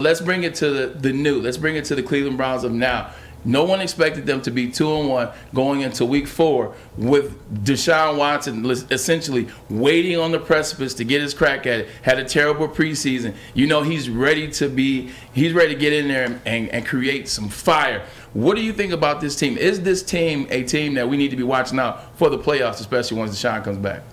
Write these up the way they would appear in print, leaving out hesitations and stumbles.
Let's bring it to the new. Let's bring it to the Cleveland Browns of now. No one expected them to be 2-1 going into Week 4 with Deshaun Watson essentially waiting on the precipice to get his crack at it. Had a terrible preseason. You know he's ready to get in there and create some fire. What do you think about this team? Is this team a team that we need to be watching out for the playoffs, especially once Deshaun comes back?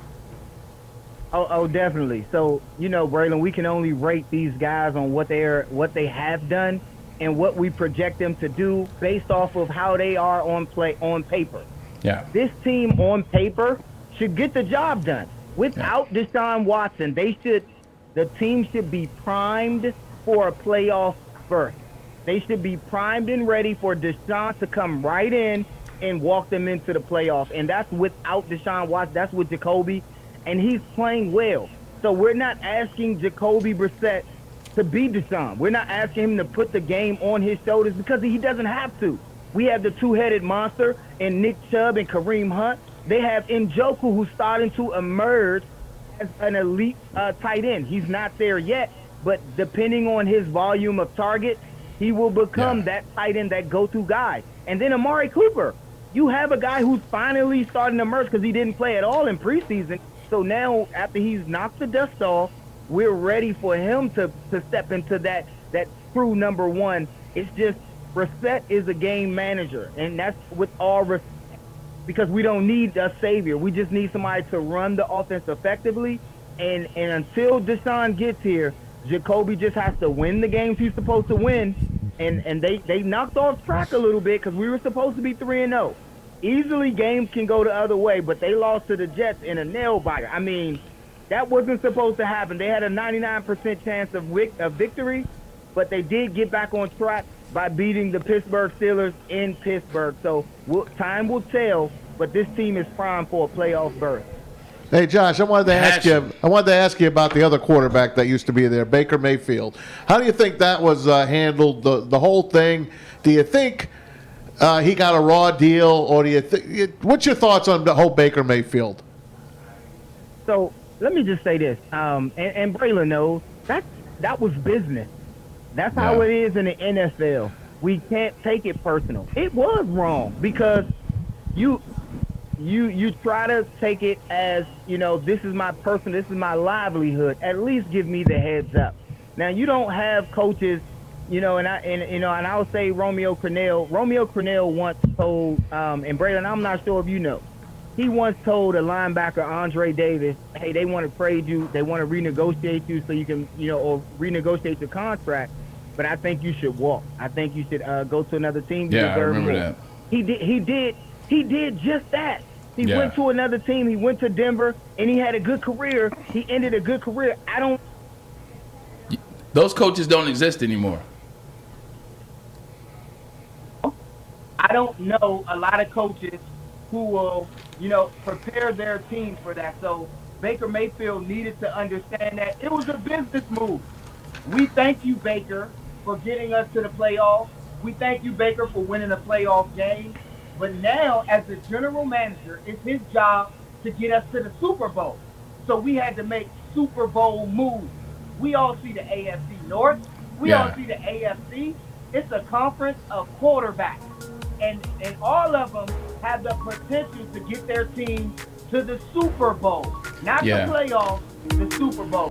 Oh, definitely. So, Braylon, we can only rate these guys on what they have done and what we project them to do based off of how they are on paper. Yeah. This team on paper should get the job done. Without Deshaun Watson, the team should be primed for a playoff berth. They should be primed and ready for Deshaun to come right in and walk them into the playoff. And that's without Deshaun Watson. That's with Jacoby. And he's playing well. So we're not asking Jacoby Brissett to be Deshaun. We're not asking him to put the game on his shoulders because he doesn't have to. We have the two-headed monster in Nick Chubb and Kareem Hunt. They have Njoku, who's starting to emerge as an elite tight end. He's not there yet, but depending on his volume of targets, he will become that tight end, that go-to guy. And then Amari Cooper. You have a guy who's finally starting to emerge because he didn't play at all in preseason. So now, after he's knocked the dust off, we're ready for him to step into that true number one. It's just Brissett is a game manager, and that's with all respect, because we don't need a savior. We just need somebody to run the offense effectively. And until Deshaun gets here, Jacoby just has to win the games he's supposed to win. And they knocked off track a little bit because we were supposed to be 3-0. Easily games can go the other way, but they lost to the Jets in a nail-biter. I mean, that wasn't supposed to happen. They had a 99% chance of victory, but they did get back on track by beating the Pittsburgh Steelers in Pittsburgh. So time will tell, but this team is primed for a playoff berth. Hey, Josh, I wanted to ask you about the other quarterback that used to be there, Baker Mayfield. How do you think that was handled, the whole thing? Do you think he got a raw deal, or do you think? What's your thoughts on the whole Baker Mayfield? So let me just say this, and Braylon knows that was business. That's how it is in the NFL. We can't take it personal. It was wrong because you try to take it as, this is my person, this is my livelihood. At least give me the heads up. Now you don't have coaches, and I'll say Romeo Crennel. Romeo Crennel once told, and Braylon, I'm not sure if you know, he once told a linebacker, Andre Davis, hey, they want to trade you, they want to renegotiate you so you can, or renegotiate your contract, but I think you should walk. I think you should go to another team. Yeah, I remember that. He did just that. He went to another team. He went to Denver, and he had a good career. He ended a good career. Those coaches don't exist anymore. I don't know a lot of coaches who will, prepare their teams for that. So Baker Mayfield needed to understand that it was a business move. We thank you, Baker, for getting us to the playoffs. We thank you, Baker, for winning a playoff game. But now, as the general manager, it's his job to get us to the Super Bowl. So we had to make Super Bowl moves. We all see the AFC North. We all see the AFC. It's a conference of quarterbacks. And all of them have the potential to get their team to the Super Bowl. Not the playoffs, the Super Bowl.